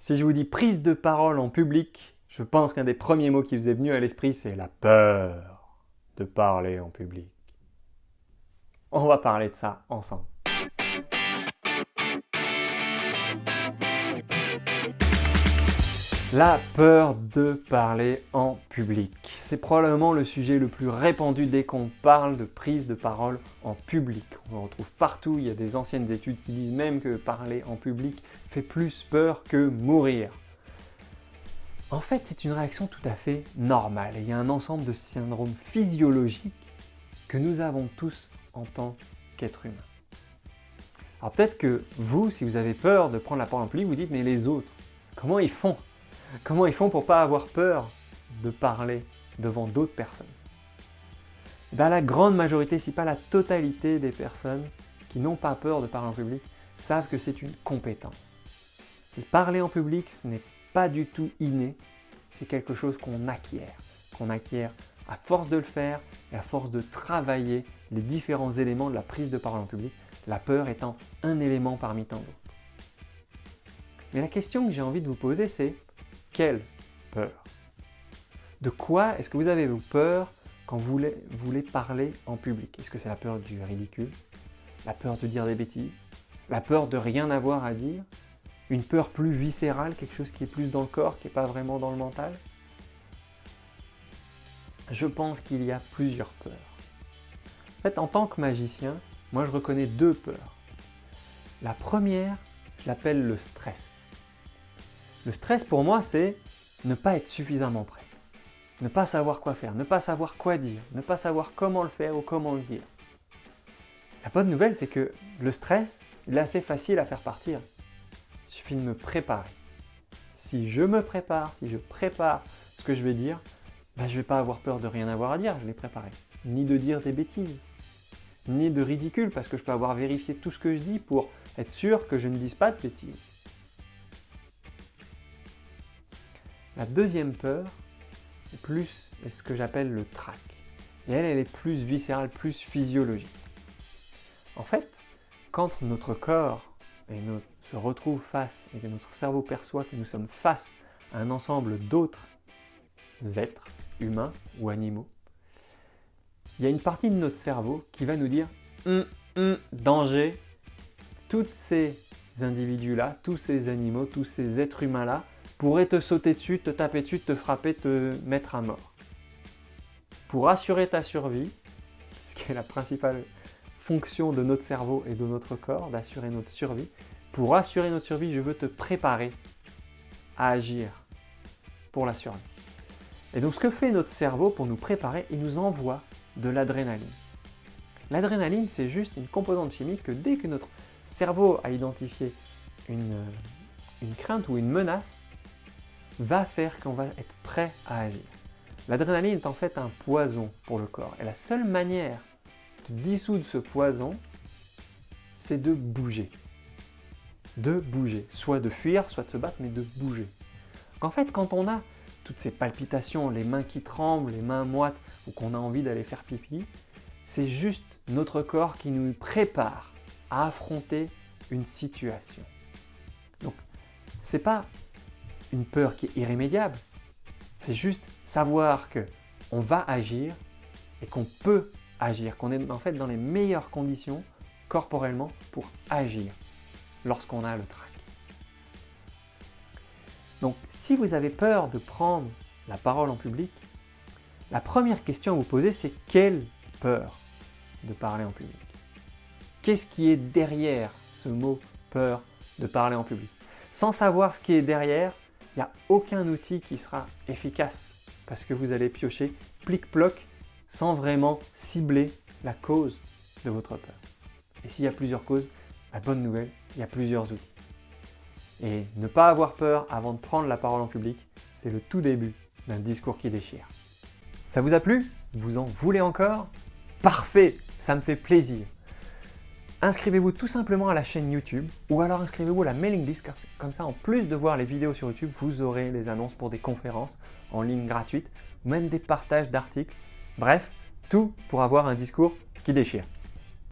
Si je vous dis prise de parole en public, je pense qu'un des premiers mots qui vous est venu à l'esprit, c'est la peur de parler en public. On va parler de ça ensemble. La peur de parler en public. C'est probablement le sujet le plus répandu dès qu'on parle de prise de parole en public. On le retrouve partout, il y a des anciennes études qui disent même que parler en public fait plus peur que mourir. En fait, c'est une réaction tout à fait normale. Il y a un ensemble de syndromes physiologiques que nous avons tous en tant qu'être humain. Alors peut-être que vous, si vous avez peur de prendre la parole en public, vous dites mais les autres, comment ils font ? Comment ils font pour ne pas avoir peur de parler devant d'autres personnes? La grande majorité, si pas la totalité des personnes qui n'ont pas peur de parler en public, savent que c'est une compétence. Et parler en public, ce n'est pas du tout inné, c'est quelque chose qu'on acquiert à force de le faire et à force de travailler les différents éléments de la prise de parole en public, la peur étant un élément parmi tant d'autres. Mais la question que j'ai envie de vous poser, c'est quelle peur? De quoi est-ce que vous avez peur quand vous voulez parler en public? Est-ce que c'est la peur du ridicule? La peur de dire des bêtises? La peur de rien avoir à dire? Une peur plus viscérale, quelque chose qui est plus dans le corps, qui n'est pas vraiment dans le mental? Je pense qu'il y a plusieurs peurs. En fait, en tant que magicien, moi je reconnais deux peurs. La première, je l'appelle le stress. Le stress pour moi, c'est ne pas être suffisamment prêt, ne pas savoir quoi faire, ne pas savoir quoi dire, ne pas savoir comment le faire ou comment le dire. La bonne nouvelle, c'est que le stress, il est assez facile à faire partir. Il suffit de me préparer. Si je me prépare, si je prépare ce que je vais dire, je ne vais pas avoir peur de rien avoir à dire, je l'ai préparé. Ni de dire des bêtises, ni de ridicule, parce que je peux avoir vérifié tout ce que je dis pour être sûr que je ne dise pas de bêtises. La deuxième peur est ce que j'appelle le trac. Et elle est plus viscérale, plus physiologique. En fait, quand notre corps se retrouve face et que notre cerveau perçoit que nous sommes face à un ensemble d'autres êtres, humains ou animaux, il y a une partie de notre cerveau qui va nous dire danger, tous ces individus-là, tous ces animaux, tous ces êtres humains-là, pourrait te sauter dessus, te taper dessus, te frapper, te mettre à mort. Pour assurer ta survie, ce qui est la principale fonction de notre cerveau et de notre corps, d'assurer notre survie, pour assurer notre survie, je veux te préparer à agir pour la survie. Et donc ce que fait notre cerveau pour nous préparer, il nous envoie de l'adrénaline. L'adrénaline, c'est juste une composante chimique que dès que notre cerveau a identifié une crainte ou une menace, va faire qu'on va être prêt à agir. L'adrénaline est en fait un poison pour le corps. Et la seule manière de dissoudre ce poison, c'est de bouger. De bouger. Soit de fuir, soit de se battre, mais de bouger. En fait, quand on a toutes ces palpitations, les mains qui tremblent, les mains moites, ou qu'on a envie d'aller faire pipi, c'est juste notre corps qui nous prépare à affronter une situation. Donc, c'est pas une peur qui est irrémédiable, c'est juste savoir qu'on va agir et qu'on peut agir, qu'on est en fait dans les meilleures conditions corporellement pour agir lorsqu'on a le trac. Donc si vous avez peur de prendre la parole en public, la première question à vous poser, c'est quelle peur de parler en public? Qu'est-ce qui est derrière ce mot peur de parler en public? Sans savoir ce qui est derrière, il n'y a aucun outil qui sera efficace parce que vous allez piocher plic-ploc sans vraiment cibler la cause de votre peur. Et s'il y a plusieurs causes, la bonne nouvelle, il y a plusieurs outils. Et ne pas avoir peur avant de prendre la parole en public, c'est le tout début d'un discours qui déchire. Ça vous a plu? Vous en voulez encore? Parfait, ça me fait plaisir. Inscrivez-vous tout simplement à la chaîne YouTube ou alors inscrivez-vous à la mailing list, comme ça en plus de voir les vidéos sur YouTube, vous aurez les annonces pour des conférences en ligne gratuites, même des partages d'articles, bref, tout pour avoir un discours qui déchire.